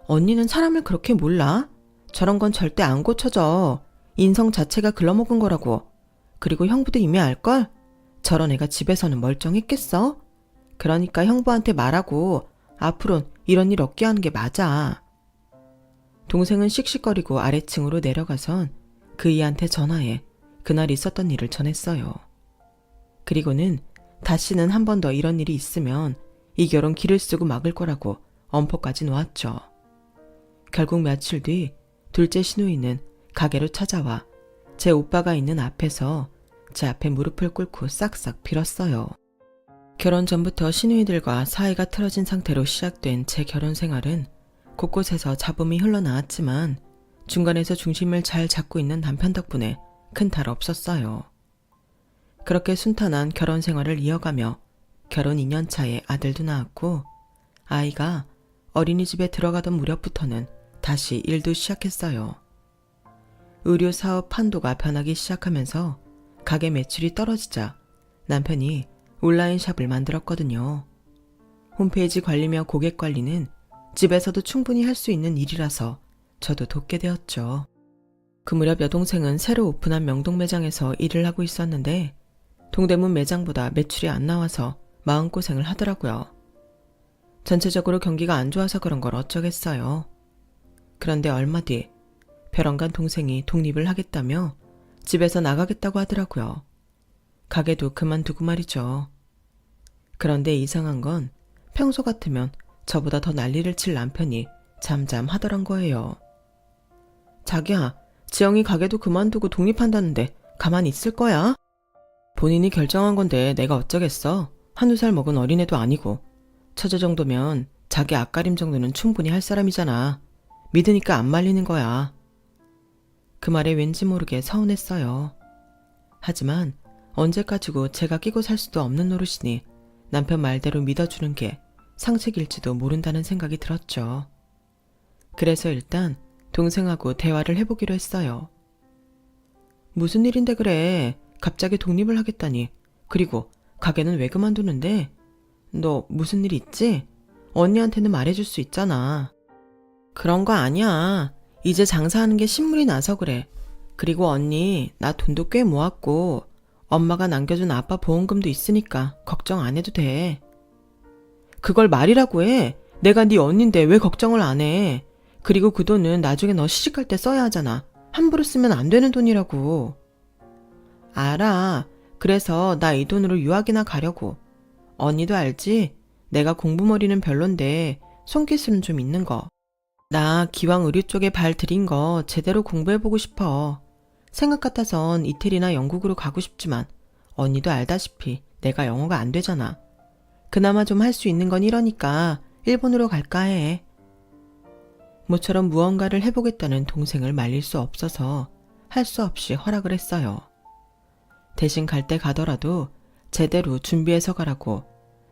언니는 사람을 그렇게 몰라? 저런 건 절대 안 고쳐져. 인성 자체가 글러먹은 거라고. 그리고 형부도 이미 알걸? 저런 애가 집에서는 멀쩡했겠어? 그러니까 형부한테 말하고 앞으론 이런 일 없게 하는 게 맞아. 동생은 씩씩거리고 아래층으로 내려가선 그이한테 전화해 그날 있었던 일을 전했어요. 그리고는 다시는 한 번 더 이런 일이 있으면 이 결혼 길을 쓰고 막을 거라고 엄포까지 놓았죠. 결국 며칠 뒤 둘째 신우이는 가게로 찾아와 제 오빠가 있는 앞에서 제 앞에 무릎을 꿇고 싹싹 빌었어요. 결혼 전부터 신우이들과 사이가 틀어진 상태로 시작된 제 결혼 생활은 곳곳에서 잡음이 흘러나왔지만 중간에서 중심을 잘 잡고 있는 남편 덕분에 큰 탈 없었어요. 그렇게 순탄한 결혼 생활을 이어가며 결혼 2년 차에 아들도 낳았고 아이가 어린이집에 들어가던 무렵부터는 다시 일도 시작했어요. 의류 사업 판도가 변하기 시작하면서 가게 매출이 떨어지자 남편이 온라인 샵을 만들었거든요. 홈페이지 관리며 고객 관리는 집에서도 충분히 할 수 있는 일이라서 저도 돕게 되었죠. 그 무렵 여동생은 새로 오픈한 명동 매장에서 일을 하고 있었는데 동대문 매장보다 매출이 안 나와서 마음고생을 하더라고요. 전체적으로 경기가 안 좋아서 그런 걸 어쩌겠어요. 그런데 얼마 뒤 벼랑간 동생이 독립을 하겠다며 집에서 나가겠다고 하더라고요. 가게도 그만두고 말이죠. 그런데 이상한 건 평소 같으면 저보다 더 난리를 칠 남편이 잠잠하더란 거예요. 자기야, 지영이 가게도 그만두고 독립한다는데 가만히 있을 거야? 본인이 결정한 건데 내가 어쩌겠어. 한두 살 먹은 어린애도 아니고. 처제 정도면 자기 앞가림 정도는 충분히 할 사람이잖아. 믿으니까 안 말리는 거야. 그 말에 왠지 모르게 서운했어요. 하지만 언제까지고 제가 끼고 살 수도 없는 노릇이니 남편 말대로 믿어주는 게 상책일지도 모른다는 생각이 들었죠. 그래서 일단 동생하고 대화를 해보기로 했어요. 무슨 일인데 그래? 갑자기 독립을 하겠다니. 그리고 가게는 왜 그만두는데? 너 무슨 일 있지? 언니한테는 말해줄 수 있잖아. 그런 거 아니야. 이제 장사하는 게 신물이 나서 그래. 그리고 언니, 나 돈도 꽤 모았고 엄마가 남겨준 아빠 보험금도 있으니까 걱정 안 해도 돼. 그걸 말이라고 해. 내가 네 언니인데 왜 걱정을 안 해. 그리고 그 돈은 나중에 너 시집갈 때 써야 하잖아. 함부로 쓰면 안 되는 돈이라고. 알아. 그래서 나 이 돈으로 유학이나 가려고. 언니도 알지? 내가 공부머리는 별론데 손기술은 좀 있는 거. 나 기왕 의류 쪽에 발 들인 거 제대로 공부해보고 싶어. 생각 같아선 이태리나 영국으로 가고 싶지만 언니도 알다시피 내가 영어가 안 되잖아. 그나마 좀 할 수 있는 건 이러니까 일본으로 갈까 해. 모처럼 무언가를 해보겠다는 동생을 말릴 수 없어서 할 수 없이 허락을 했어요. 대신 갈 때 가더라도 제대로 준비해서 가라고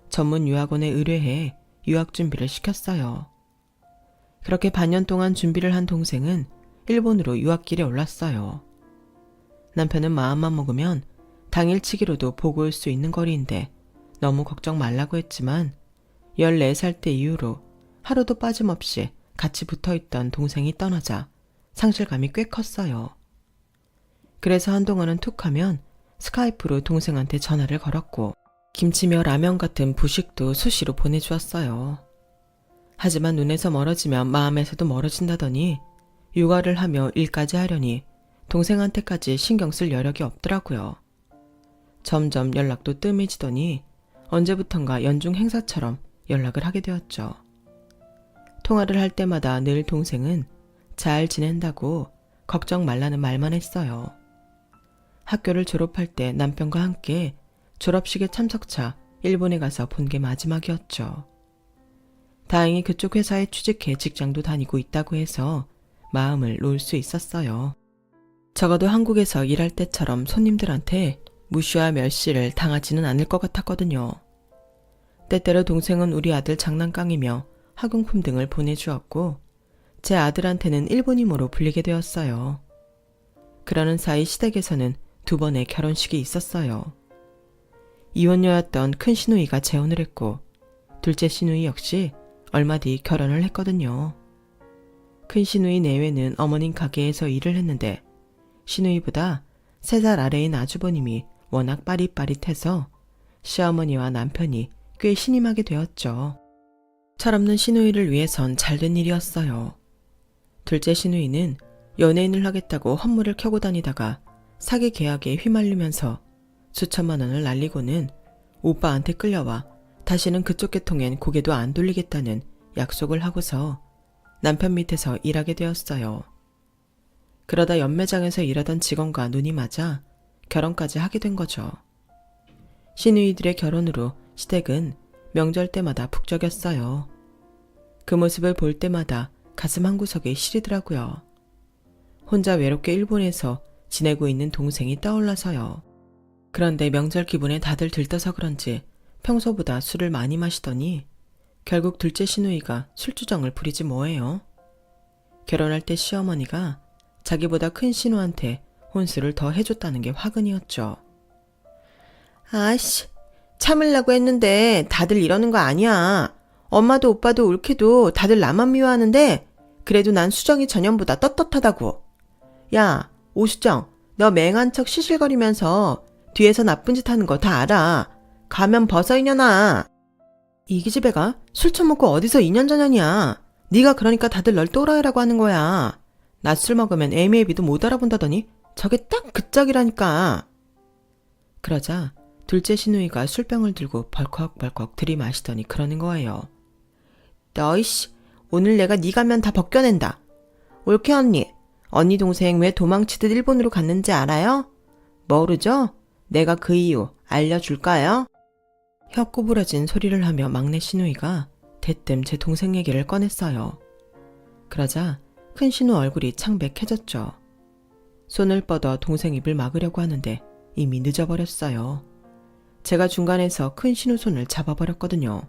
전문 유학원에 의뢰해 유학 준비를 시켰어요. 그렇게 반년 동안 준비를 한 동생은 일본으로 유학길에 올랐어요. 남편은 마음만 먹으면 당일치기로도 보고 올 수 있는 거리인데 너무 걱정 말라고 했지만 14살 때 이후로 하루도 빠짐없이 같이 붙어있던 동생이 떠나자 상실감이 꽤 컸어요. 그래서 한동안은 툭하면 스카이프로 동생한테 전화를 걸었고 김치며 라면 같은 부식도 수시로 보내주었어요. 하지만 눈에서 멀어지면 마음에서도 멀어진다더니 육아를 하며 일까지 하려니 동생한테까지 신경 쓸 여력이 없더라고요. 점점 연락도 뜸해지더니 언제부턴가 연중 행사처럼 연락을 하게 되었죠. 통화를 할 때마다 늘 동생은 잘 지낸다고 걱정 말라는 말만 했어요. 학교를 졸업할 때 남편과 함께 졸업식에 참석차 일본에 가서 본 게 마지막이었죠. 다행히 그쪽 회사에 취직해 직장도 다니고 있다고 해서 마음을 놓을 수 있었어요. 적어도 한국에서 일할 때처럼 손님들한테 무시와 멸시를 당하지는 않을 것 같았거든요. 때때로 동생은 우리 아들 장난감이며 학용품 등을 보내주었고 제 아들한테는 일본이모로 불리게 되었어요. 그러는 사이 시댁에서는 2번의 결혼식이 있었어요. 이혼녀였던 큰 시누이가 재혼을 했고 둘째 시누이 역시 얼마 뒤 결혼을 했거든요. 큰 시누이 내외는 어머님 가게에서 일을 했는데 시누이보다 3살 아래인 아주버님이 워낙 빠릿빠릿해서 시어머니와 남편이 꽤 신임하게 되었죠. 철없는 시누이를 위해선 잘된 일이었어요. 둘째 시누이는 연예인을 하겠다고 헌물을 켜고 다니다가 사기 계약에 휘말리면서 수천만 원을 날리고는 오빠한테 끌려와 다시는 그쪽 계통엔 고개도 안 돌리겠다는 약속을 하고서 남편 밑에서 일하게 되었어요. 그러다 연매장에서 일하던 직원과 눈이 맞아 결혼까지 하게 된 거죠. 시누이들의 결혼으로 시댁은 명절 때마다 북적였어요. 그 모습을 볼 때마다 가슴 한구석에 시리더라고요. 혼자 외롭게 일본에서 지내고 있는 동생이 떠올라서요. 그런데 명절 기분에 다들 들떠서 그런지 평소보다 술을 많이 마시더니 결국 둘째 시누이가 술주정을 부리지 뭐예요. 결혼할 때 시어머니가 자기보다 큰 시누한테 혼수를 더 해줬다는 게 화근이었죠. 아씨, 참으려고 했는데 다들 이러는 거 아니야. 엄마도 오빠도 옳게도 다들 나만 미워하는데 그래도 난 수정이 전년보다 떳떳하다고. 야, 오수정, 너 맹한 척 시실거리면서 뒤에서 나쁜 짓 하는 거 다 알아. 가면 벗어 이년아. 이 기집애가 술 처먹고 어디서 2년 전년이야. 네가 그러니까 다들 널 또라이라고 하는 거야. 나 술 먹으면 애미애비도 못 알아본다더니 저게 딱 그 짝이라니까. 그러자 둘째 시누이가 술병을 들고 벌컥벌컥 들이마시더니 그러는 거예요. 너이씨, 오늘 내가 네 가면 다 벗겨낸다. 올케 언니 동생 왜 도망치듯 일본으로 갔는지 알아요? 모르죠? 내가 그 이유 알려줄까요? 혀 꼬부라진 소리를 하며 막내 시누이가 대뜸 제 동생 얘기를 꺼냈어요. 그러자 큰 시누 얼굴이 창백해졌죠. 손을 뻗어 동생 입을 막으려고 하는데 이미 늦어버렸어요. 제가 중간에서 큰 시누 손을 잡아버렸거든요.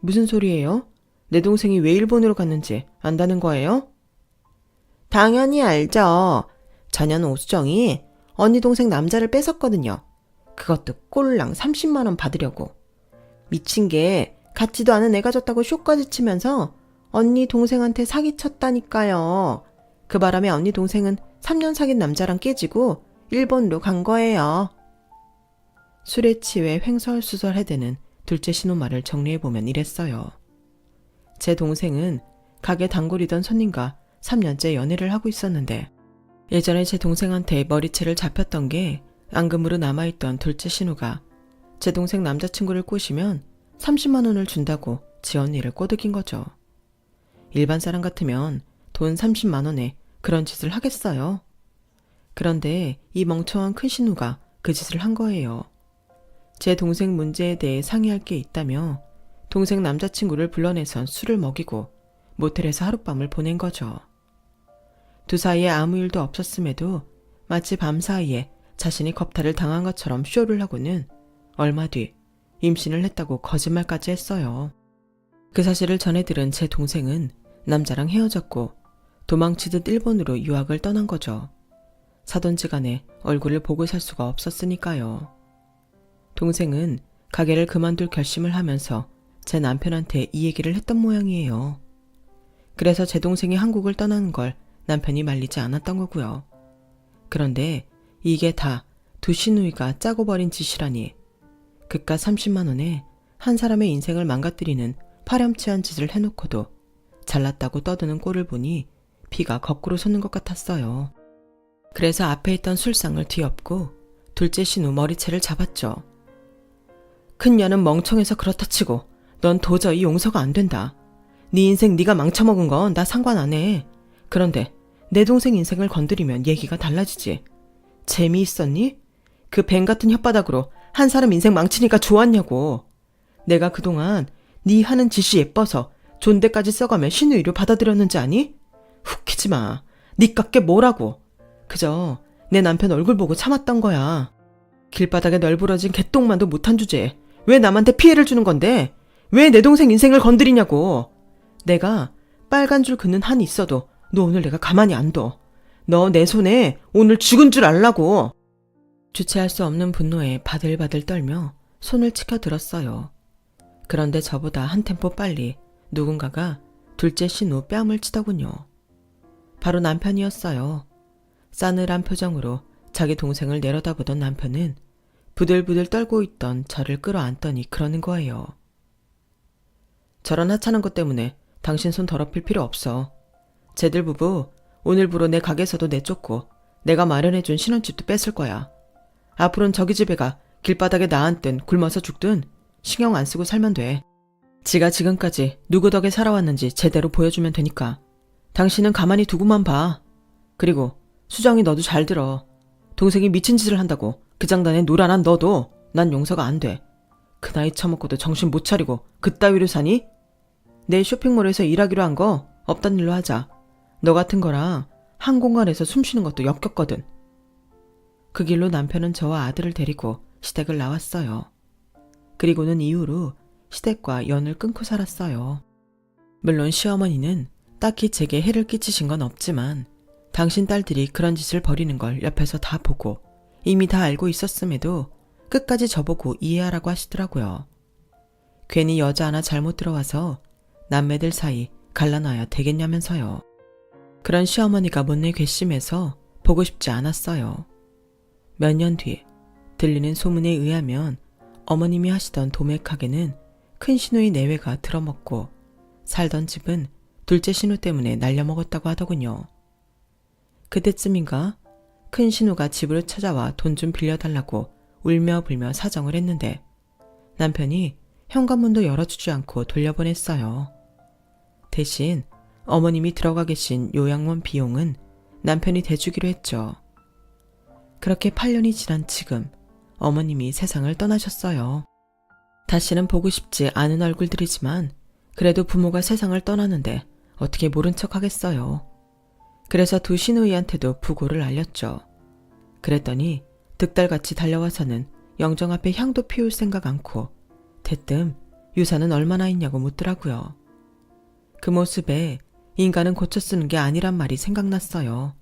무슨 소리예요? 내 동생이 왜 일본으로 갔는지 안다는 거예요? 당연히 알죠. 전현 오수정이 언니 동생 남자를 뺏었거든요. 그것도 꼴랑 30만 원 받으려고. 미친 게 같지도 않은 애가 졌다고 쇼까지 치면서 언니 동생한테 사기쳤다니까요. 그 바람에 언니 동생은 3년 사귄 남자랑 깨지고 일본으로 간 거예요. 술에 취해 횡설수설해대는 둘째 시누 말을 정리해보면 이랬어요. 제 동생은 가게 단골이던 손님과 3년째 연애를 하고 있었는데 예전에 제 동생한테 머리채를 잡혔던 게 앙금으로 남아있던 둘째 시누가 제 동생 남자친구를 꼬시면 30만 원을 준다고 지 언니를 꼬드긴 거죠. 일반 사람 같으면 돈 30만 원에 그런 짓을 하겠어요. 그런데 이 멍청한 큰 시누가 그 짓을 한 거예요. 제 동생 문제에 대해 상의할 게 있다며 동생 남자친구를 불러내선 술을 먹이고 모텔에서 하룻밤을 보낸 거죠. 두 사이에 아무 일도 없었음에도 마치 밤사이에 자신이 겁탈을 당한 것처럼 쇼를 하고는 얼마 뒤 임신을 했다고 거짓말까지 했어요. 그 사실을 전해 들은 제 동생은 남자랑 헤어졌고 도망치듯 일본으로 유학을 떠난 거죠. 사돈지간에 얼굴을 보고 살 수가 없었으니까요. 동생은 가게를 그만둘 결심을 하면서 제 남편한테 이 얘기를 했던 모양이에요. 그래서 제 동생이 한국을 떠나는 걸 남편이 말리지 않았던 거고요. 그런데 이게 다 두 시누이가 짜고 버린 짓이라니 그깟 30만 원에 한 사람의 인생을 망가뜨리는 파렴치한 짓을 해놓고도 잘났다고 떠드는 꼴을 보니 피가 거꾸로 솟는 것 같았어요. 그래서 앞에 있던 술상을 뒤엎고 둘째 시누 머리채를 잡았죠. 큰 년은 멍청해서 그렇다 치고 넌 도저히 용서가 안 된다. 네 인생 네가 망쳐먹은 건 나 상관 안 해. 그런데 내 동생 인생을 건드리면 얘기가 달라지지. 재미있었니? 그 뱀 같은 혓바닥으로 한 사람 인생 망치니까 좋았냐고. 내가 그동안 네 하는 짓이 예뻐서 존대까지 써가며 신우이로 받아들였는지 아니? 훅히지 마. 니깎게 뭐라고. 그저 내 남편 얼굴 보고 참았던 거야. 길바닥에 널브러진 개똥만도 못한 주제에 왜 남한테 피해를 주는 건데? 왜 내 동생 인생을 건드리냐고. 내가 빨간 줄 긋는 한이 있어도 너 오늘 내가 가만히 안 둬. 너 내 손에 오늘 죽은 줄 알라고. 주체할 수 없는 분노에 바들바들 떨며 손을 치켜들었어요. 그런데 저보다 한 템포 빨리 누군가가 둘째 신우 뺨을 치더군요. 바로 남편이었어요. 싸늘한 표정으로 자기 동생을 내려다보던 남편은 부들부들 떨고 있던 저를 끌어안더니 그러는 거예요. 저런 하찮은 것 때문에 당신 손 더럽힐 필요 없어. 쟤들 부부 오늘부로 내 가게에서도 내쫓고 내가 마련해준 신혼집도 뺏을 거야. 앞으로는 저기 집에 가 길바닥에 나앉든 굶어서 죽든 신경 안 쓰고 살면 돼. 지가 지금까지 누구 덕에 살아왔는지 제대로 보여주면 되니까. 당신은 가만히 두고만 봐. 그리고 수정이 너도 잘 들어. 동생이 미친 짓을 한다고 그 장단에 노란한 너도 난 용서가 안 돼. 그 나이 처먹고도 정신 못 차리고 그따위로 사니? 내일 쇼핑몰에서 일하기로 한 거 없단 일로 하자. 너 같은 거랑 한 공간에서 숨 쉬는 것도 역겹거든. 그 길로 남편은 저와 아들을 데리고 시댁을 나왔어요. 그리고는 이후로 시댁과 연을 끊고 살았어요. 물론 시어머니는 딱히 제게 해를 끼치신 건 없지만 당신 딸들이 그런 짓을 벌이는 걸 옆에서 다 보고 이미 다 알고 있었음에도 끝까지 저보고 이해하라고 하시더라고요. 괜히 여자 하나 잘못 들어와서 남매들 사이 갈라놔야 되겠냐면서요. 그런 시어머니가 못내 괘씸해서 보고 싶지 않았어요. 몇 년 뒤 들리는 소문에 의하면 어머님이 하시던 도매가게는 큰 시누이 내외가 들어먹고 살던 집은 둘째 신우 때문에 날려먹었다고 하더군요. 그때쯤인가 큰 신우가 집으로 찾아와 돈 좀 빌려달라고 울며 불며 사정을 했는데 남편이 현관문도 열어주지 않고 돌려보냈어요. 대신 어머님이 들어가 계신 요양원 비용은 남편이 대주기로 했죠. 그렇게 8년이 지난 지금 어머님이 세상을 떠나셨어요. 다시는 보고 싶지 않은 얼굴들이지만 그래도 부모가 세상을 떠나는데 어떻게 모른 척 하겠어요. 그래서 두 시누이한테도 부고를 알렸죠. 그랬더니 득달같이 달려와서는 영정 앞에 향도 피울 생각 않고 대뜸 유산은 얼마나 있냐고 묻더라고요. 그 모습에 인간은 고쳐 쓰는 게 아니란 말이 생각났어요.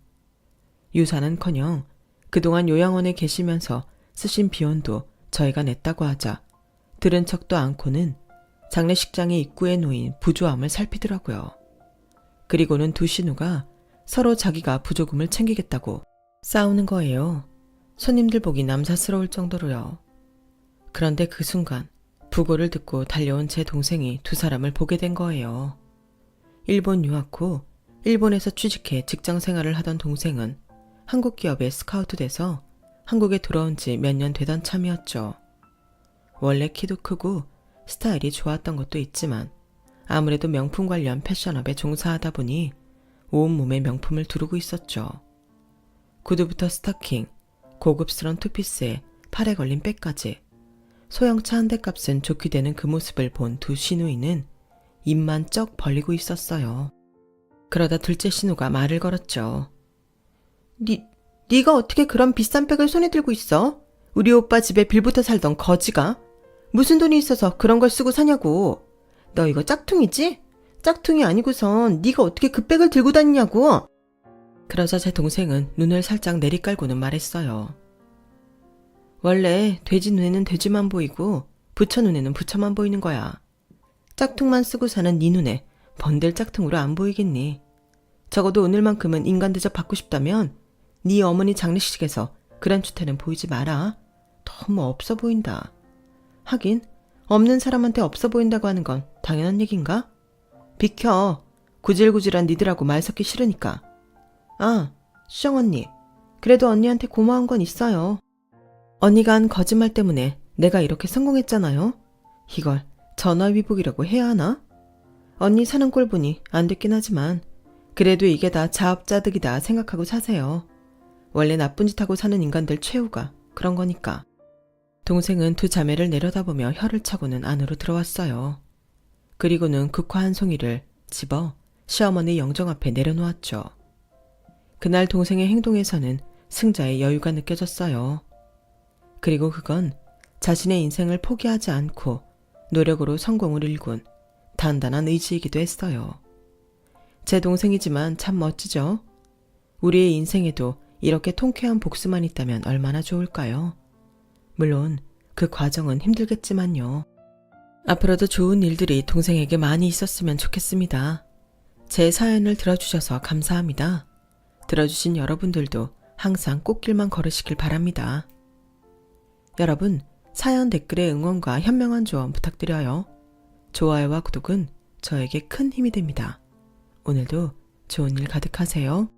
유산은커녕 그동안 요양원에 계시면서 쓰신 비용도 저희가 냈다고 하자 들은 척도 않고는 장례식장의 입구에 놓인 부조함을 살피더라고요. 그리고는 두 신우가 서로 자기가 부조금을 챙기겠다고 싸우는 거예요. 손님들 보기 남사스러울 정도로요. 그런데 그 순간 부고를 듣고 달려온 제 동생이 두 사람을 보게 된 거예요. 일본 유학 후 일본에서 취직해 직장 생활을 하던 동생은 한국 기업에 스카우트 돼서 한국에 들어온 지 몇 년 되던 참이었죠. 원래 키도 크고 스타일이 좋았던 것도 있지만 아무래도 명품 관련 패션업에 종사하다 보니 온몸에 명품을 두르고 있었죠. 구두부터 스타킹, 고급스런 투피스에 팔에 걸린 백까지 소형차 한 대 값은 좋게 되는 그 모습을 본 두 시누이는 입만 쩍 벌리고 있었어요. 그러다 둘째 신우가 말을 걸었죠. 네가 어떻게 그런 비싼 백을 손에 들고 있어? 우리 오빠 집에 빌붙어 살던 거지가? 무슨 돈이 있어서 그런 걸 쓰고 사냐고. 너 이거 짝퉁이지? 짝퉁이 아니고선 네가 어떻게 그 백을 들고 다니냐고. 그러자 제 동생은 눈을 살짝 내리깔고는 말했어요. 원래 돼지 눈에는 돼지만 보이고 부처 눈에는 부처만 보이는 거야. 짝퉁만 쓰고 사는 네 눈에 번들 짝퉁으로 안 보이겠니? 적어도 오늘만큼은 인간 대접 받고 싶다면 네 어머니 장례식에서 그런 추태는 보이지 마라. 너무 없어 보인다. 하긴 없는 사람한테 없어 보인다고 하는 건 당연한 얘긴가? 비켜. 구질구질한 니들하고 말 섞기 싫으니까. 아, 수정 언니. 그래도 언니한테 고마운 건 있어요. 언니가 한 거짓말 때문에 내가 이렇게 성공했잖아요. 이걸 전화위복이라고 해야 하나? 언니 사는 꼴 보니 안 됐긴 하지만 그래도 이게 다 자업자득이다 생각하고 사세요. 원래 나쁜 짓 하고 사는 인간들 최후가 그런 거니까. 동생은 두 자매를 내려다보며 혀를 차고는 안으로 들어왔어요. 그리고는 국화 한 송이를 집어 시어머니 영정 앞에 내려놓았죠. 그날 동생의 행동에서는 승자의 여유가 느껴졌어요. 그리고 그건 자신의 인생을 포기하지 않고 노력으로 성공을 일군 단단한 의지이기도 했어요. 제 동생이지만 참 멋지죠? 우리의 인생에도 이렇게 통쾌한 복수만 있다면 얼마나 좋을까요? 물론 그 과정은 힘들겠지만요. 앞으로도 좋은 일들이 동생에게 많이 있었으면 좋겠습니다. 제 사연을 들어주셔서 감사합니다. 들어주신 여러분들도 항상 꽃길만 걸으시길 바랍니다. 여러분, 사연 댓글에 응원과 현명한 조언 부탁드려요. 좋아요와 구독은 저에게 큰 힘이 됩니다. 오늘도 좋은 일 가득하세요.